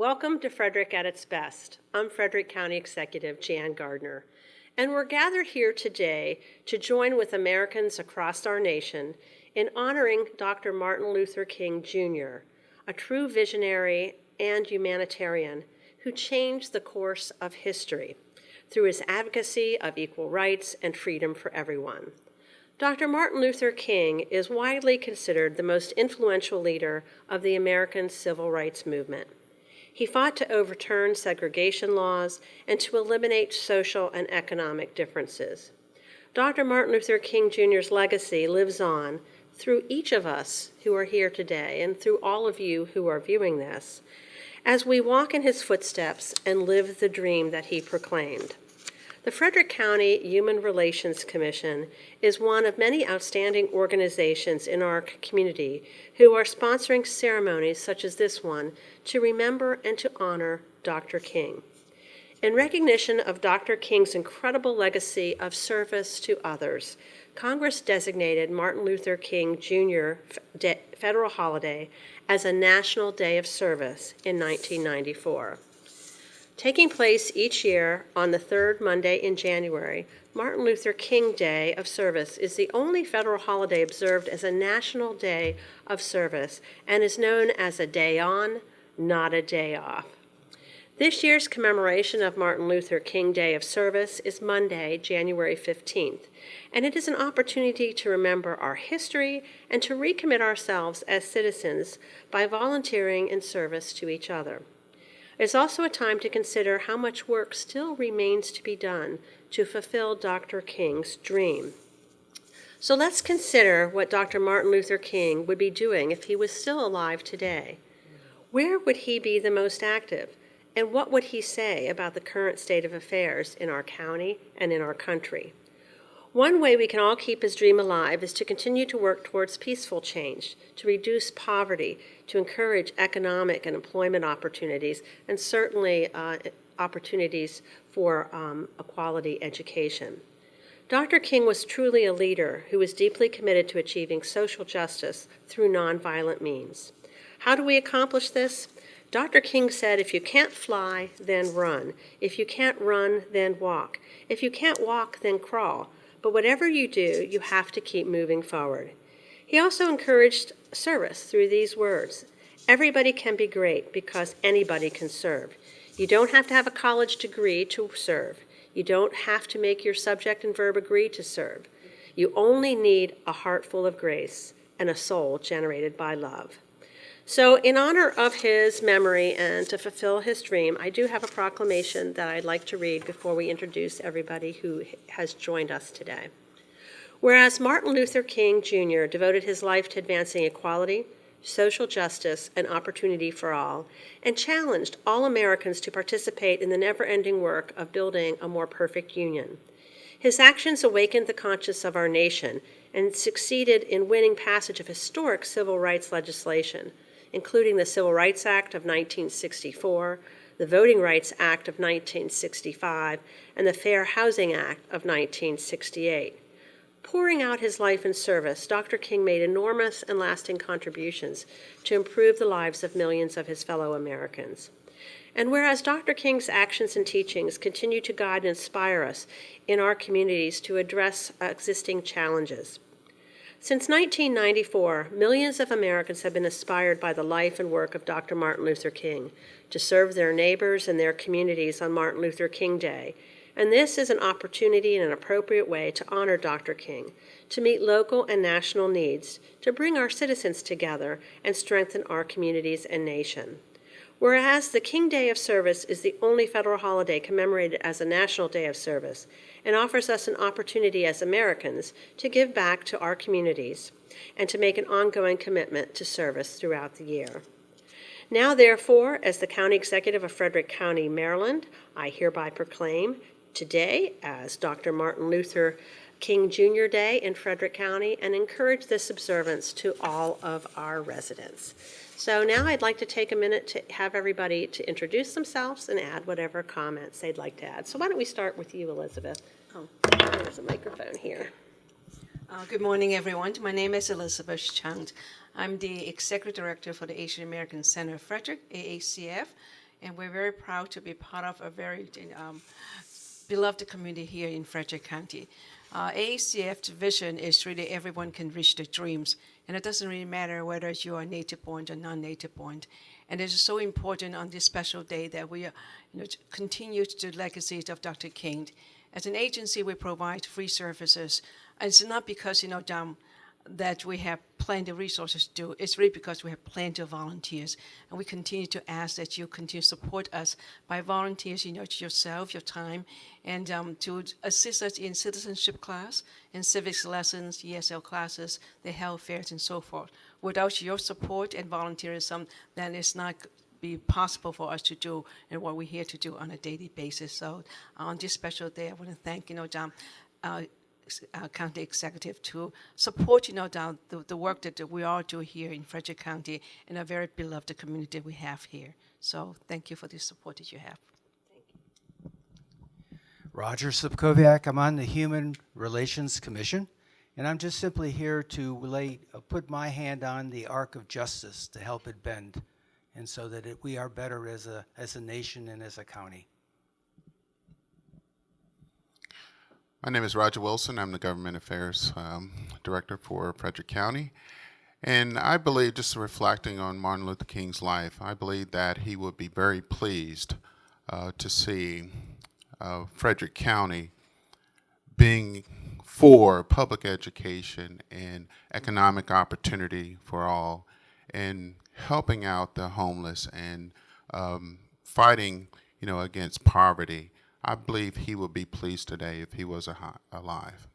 Welcome to Frederick at its best. I'm Frederick County Executive Jan Gardner, and we're gathered here today to join with Americans across our nation in honoring Dr. Martin Luther King Jr., a true visionary and humanitarian who changed the course of history through his advocacy of equal rights and freedom for everyone. Dr. Martin Luther King is widely considered the most influential leader of the American civil rights movement. He fought to overturn segregation laws and to eliminate social and economic differences. Dr. Martin Luther King Jr.'s legacy lives on through each of us who are here today and through all of you who are viewing this, as we walk in his footsteps and live the dream that he proclaimed. The Frederick County Human Relations Commission is one of many outstanding organizations in our community who are sponsoring ceremonies such as this one to remember and to honor Dr. King. In recognition of Dr. King's incredible legacy of service to others, Congress designated Martin Luther King Jr. federal holiday as a National Day of Service in 1994. Taking place each year on the third Monday in January, Martin Luther King Day of Service is the only federal holiday observed as a National Day of Service and is known as a day on, not a day off. This year's commemoration of Martin Luther King Day of Service is Monday, January 15th, and it is an opportunity to remember our history and to recommit ourselves as citizens by volunteering in service to each other. It's also a time to consider how much work still remains to be done to fulfill Dr. King's dream. So let's consider what Dr. Martin Luther King would be doing if he was still alive today. Where would he be the most active? And what would he say about the current state of affairs in our county and in our country? One way we can all keep his dream alive is to continue to work towards peaceful change, to reduce poverty, to encourage economic and employment opportunities, and certainly opportunities for a quality education. Dr. King was truly a leader who was deeply committed to achieving social justice through nonviolent means. How do we accomplish this? Dr. King said, if you can't fly, then run. If you can't run, then walk. If you can't walk, then crawl. But whatever you do, you have to keep moving forward. He also encouraged service through these words. Everybody can be great because anybody can serve. You don't have to have a college degree to serve. You don't have to make your subject and verb agree to serve. You only need a heart full of grace and a soul generated by love. So in honor of his memory and to fulfill his dream, I do have a proclamation that I'd like to read before we introduce everybody who has joined us today. Whereas Martin Luther King Jr. devoted his life to advancing equality, social justice, and opportunity for all, and challenged all Americans to participate in the never-ending work of building a more perfect union. His actions awakened the conscience of our nation and succeeded in winning passage of historic civil rights legislation, including the Civil Rights Act of 1964, the Voting Rights Act of 1965, and the Fair Housing Act of 1968. Pouring out his life in service, Dr. King made enormous and lasting contributions to improve the lives of millions of his fellow Americans. And whereas Dr. King's actions and teachings continue to guide and inspire us in our communities to address existing challenges, since 1994, millions of Americans have been inspired by the life and work of Dr. Martin Luther King to serve their neighbors and their communities on Martin Luther King Day. And this is an opportunity and an appropriate way to honor Dr. King, to meet local and national needs, to bring our citizens together and strengthen our communities and nation. Whereas the King Day of Service is the only federal holiday commemorated as a National Day of Service and offers us an opportunity as Americans to give back to our communities and to make an ongoing commitment to service throughout the year. Now, therefore, as the County Executive of Frederick County, Maryland, I hereby proclaim today as Dr. Martin Luther King Jr. Day in Frederick County and encourage this observance to all of our residents. So now I'd like to take a minute to have everybody to introduce themselves and add whatever comments they'd like to add. So why don't we start with you, Elizabeth? Oh, there's a microphone here. Good morning, everyone. My name is Elizabeth Chang. I'm the Executive Director for the Asian American Center of Frederick, AACF, and we're very proud to be part of a very beloved community here in Frederick County. AACF's vision is really everyone can reach their dreams, and it doesn't really matter whether you are native born or non-native born. And it is so important on this special day that we continue the legacies of Dr. King. As an agency, we provide free services. And it's not because, that we have plenty of resources to do. It's really because we have plenty of volunteers. And we continue to ask that you continue to support us by volunteers, yourself, your time, and to assist us in citizenship class, in civics lessons, ESL classes, the health fairs, and so forth. Without your support and volunteerism, then it's not be possible for us to do and what we're here to do on a daily basis. So on this special day, I want to thank, County Executive to support, the work that we all do here in Frederick County in a very beloved community we have here. So thank you for the support that you have. Thank you. Roger Sipkowiak. I'm on the Human Relations Commission, and I'm just simply here to put my hand on the arc of justice to help it bend, and so that we are better as a nation and as a county. My name is Roger Wilson. I'm the Government Affairs Director for Frederick County. And I believe, just reflecting on Martin Luther King's life, I believe that he would be very pleased to see Frederick County being for public education and economic opportunity for all, and helping out the homeless and fighting, against poverty. I believe he would be pleased today if he was alive.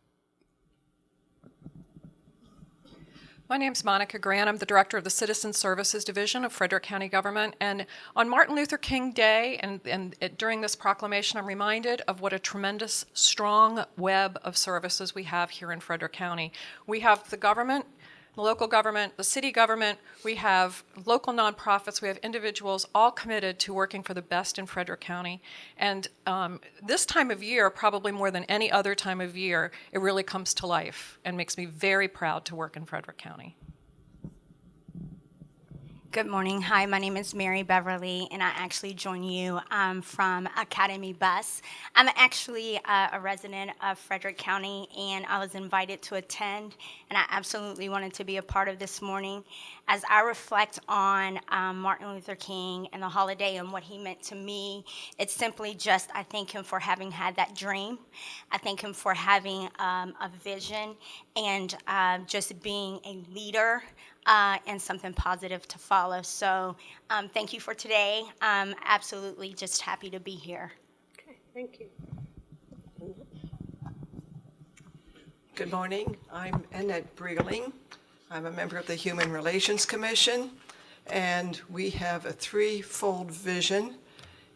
My name's Monica Grant. I'm the director of the Citizen Services Division of Frederick County Government. And on Martin Luther King Day and during this proclamation, I'm reminded of what a tremendous, strong web of services we have here in Frederick County. We have the government, the local government, the city government, we have local nonprofits, we have individuals all committed to working for the best in Frederick County. And this time of year, probably more than any other time of year, it really comes to life and makes me very proud to work in Frederick County. Good morning. Hi, my name is Mary Beverly, and I actually join you from Academy Bus. I'm actually a resident of Frederick County, and I was invited to attend, and I absolutely wanted to be a part of this morning. As I reflect on Martin Luther King and the holiday and what he meant to me, it's simply just I thank him for having had that dream. I thank him for having a vision and just being a leader and something positive to follow. So thank you for today. I'm absolutely just happy to be here. Okay, thank you. Good morning. I'm Annette Breathing. I'm a member of the Human Relations Commission, and we have a threefold vision,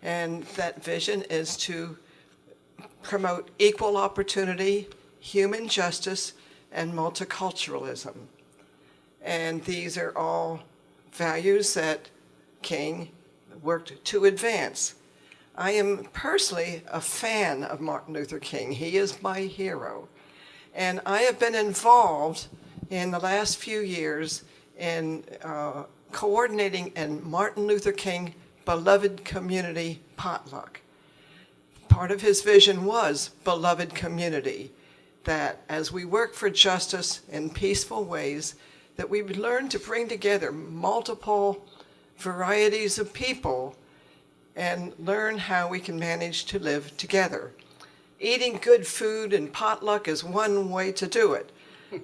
and that vision is to promote equal opportunity, human justice, and multiculturalism. And these are all values that King worked to advance. I am personally a fan of Martin Luther King. He is my hero. And I have been involved in the last few years in coordinating a Martin Luther King beloved community potluck. Part of his vision was beloved community, that as we work for justice in peaceful ways, that we would learn to bring together multiple varieties of people and learn how we can manage to live together. Eating good food and potluck is one way to do it,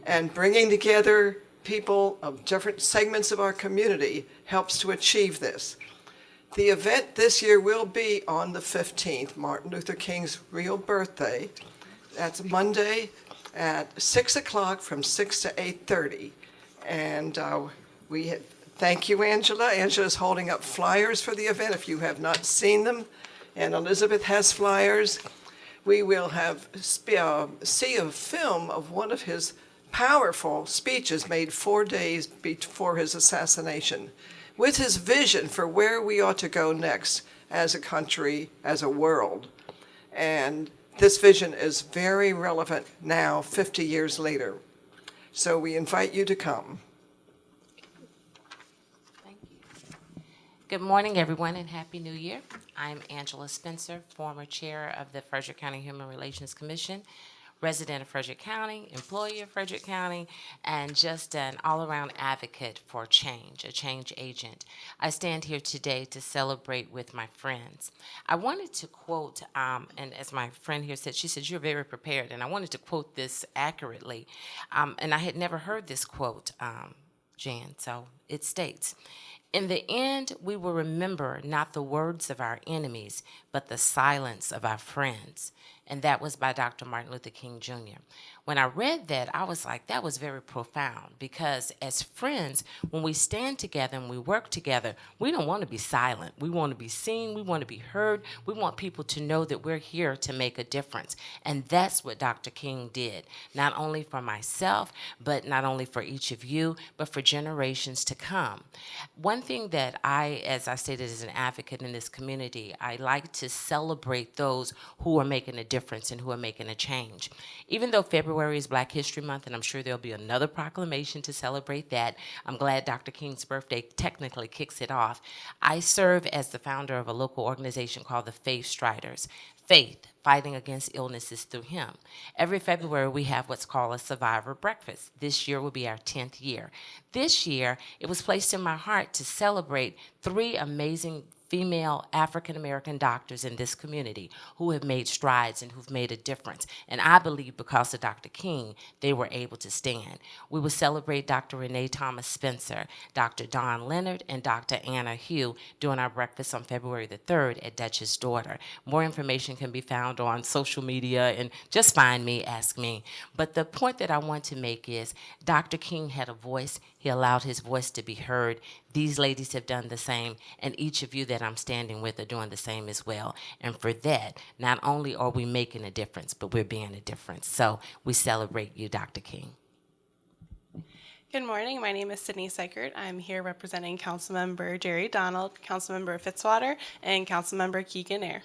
and bringing together people of different segments of our community helps to achieve this. The event this year will be on the 15th, Martin Luther King's real birthday. That's Monday at 6 o'clock from 6 to 8:30. And thank you, Angela. Angela's holding up flyers for the event if you have not seen them. And Elizabeth has flyers. We will see a film of one of his powerful speeches made 4 days before his assassination, with his vision for where we ought to go next as a country, as a world. And this vision is very relevant now, 50 years later. So we invite you to come. Thank you. Good morning, everyone, and Happy New Year. I'm Angela Spencer, former chair of the Frederick County Human Relations Commission, resident of Frederick County, employee of Frederick County, and just an all-around advocate for change, a change agent. I stand here today to celebrate with my friends. I wanted to quote, and as my friend here said, she said, "You're very prepared," and I wanted to quote this accurately, and I had never heard this quote, Jan, so it states, "In the end, we will remember not the words of our enemies, but the silence of our friends." And that was by Dr. Martin Luther King Jr. When I read that, I was like, that was very profound, because as friends, when we stand together and we work together, we don't want to be silent. We want to be seen. We want to be heard. We want people to know that we're here to make a difference. And that's what Dr. King did, not only for myself, but not only for each of you, but for generations to come. One thing that I, as I stated, as an advocate in this community, I like to celebrate those who are making a difference and who are making a change. Even though February is Black History Month, and I'm sure there'll be another proclamation to celebrate that, I'm glad Dr. King's birthday technically kicks it off. I serve as the founder of a local organization called the Faith Striders. Faith, fighting against illnesses through him. Every February, we have what's called a survivor breakfast. This year will be our 10th year. This year, it was placed in my heart to celebrate 3 amazing female African-American doctors in this community who have made strides and who've made a difference. And I believe because of Dr. King, they were able to stand. We will celebrate Dr. Renee Thomas Spencer, Dr. Don Leonard, and Dr. Anna Hugh during our breakfast on February the 3rd at Dutch's Daughter. More information can be found on social media, and just find me, ask me. But the point that I want to make is Dr. King had a voice. He allowed his voice to be heard. These ladies have done the same, and each of you that I'm standing with are doing the same as well. And for that, not only are we making a difference, but we're being a difference. So we celebrate you, Dr. King. Good morning. My name is Sydney Seichert. I'm here representing Councilmember Jerry Donald, Councilmember Fitzwater, and Councilmember Keegan Ayer.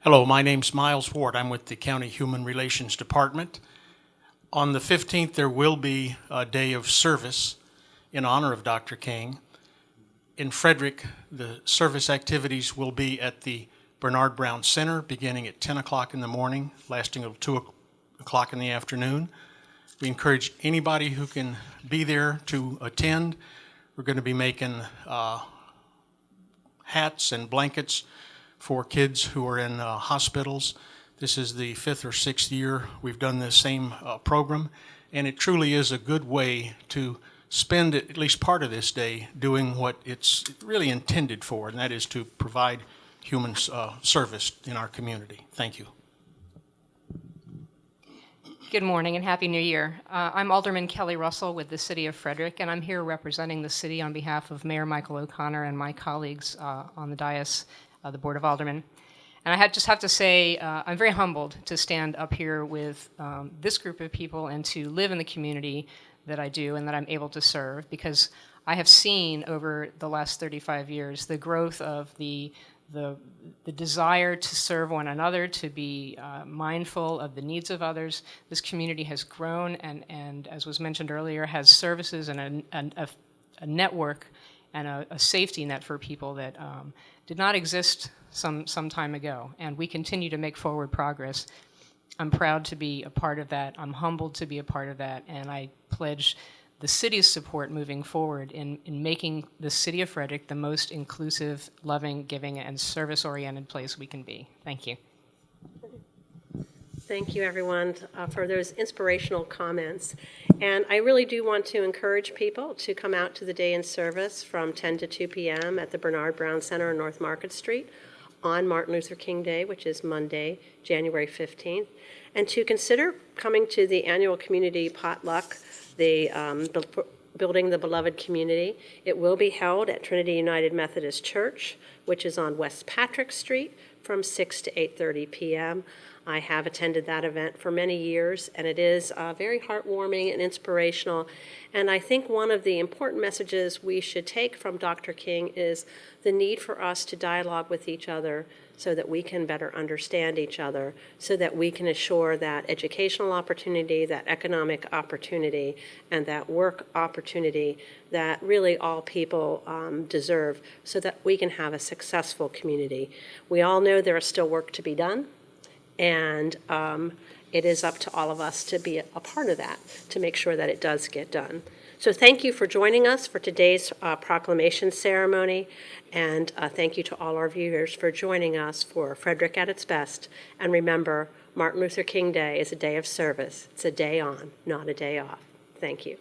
Hello, my name's Miles Ward. I'm with the County Human Relations Department. On the 15th, there will be a day of service in honor of Dr. King. In Frederick, the service activities will be at the Bernard Brown Center beginning at 10 o'clock in the morning, lasting until 2 o'clock in the afternoon. We encourage anybody who can be there to attend. We're going to be making hats and blankets for kids who are in hospitals. This is the 5th or 6th year we've done this same program, and it truly is a good way to spend at least part of this day doing what it's really intended for, and that is to provide human service in our community. Thank you. Good morning and Happy New Year. I'm Alderman Kelly Russell with the City of Frederick, and I'm here representing the city on behalf of Mayor Michael O'Connor and my colleagues on the dais, the Board of Aldermen. And I just have to say, I'm very humbled to stand up here with this group of people and to live in the community that I do and that I'm able to serve, because I have seen over the last 35 years the growth of the desire to serve one another, to be mindful of the needs of others. This community has grown and as was mentioned earlier, has services and a network and a safety net for people that did not exist some time ago. And we continue to make forward progress. I'm proud to be a part of that. I'm humbled to be a part of that. And I pledge the city's support moving forward in making the city of Frederick the most inclusive, loving, giving, and service-oriented place we can be. Thank you. Thank you, everyone, for those inspirational comments. And I really do want to encourage people to come out to the day in service from 10 to 2 p.m. at the Bernard Brown Center on North Market Street on Martin Luther King Day, which is Monday, January 15th, and to consider coming to the annual community potluck, the Building the Beloved Community. It will be held at Trinity United Methodist Church, which is on West Patrick Street, from 6 to 8:30 p.m. I have attended that event for many years, and it is very heartwarming and inspirational. And I think one of the important messages we should take from Dr. King is the need for us to dialogue with each other so that we can better understand each other, so that we can assure that educational opportunity, that economic opportunity, and that work opportunity that really all people deserve, so that we can have a successful community. We all know there is still work to be done, and it is up to all of us to be a part of that, to make sure that it does get done. So thank you for joining us for today's proclamation ceremony, and thank you to all our viewers for joining us for Frederick at its best. And remember, Martin Luther King Day is a day of service. It's a day on, not a day off. Thank you.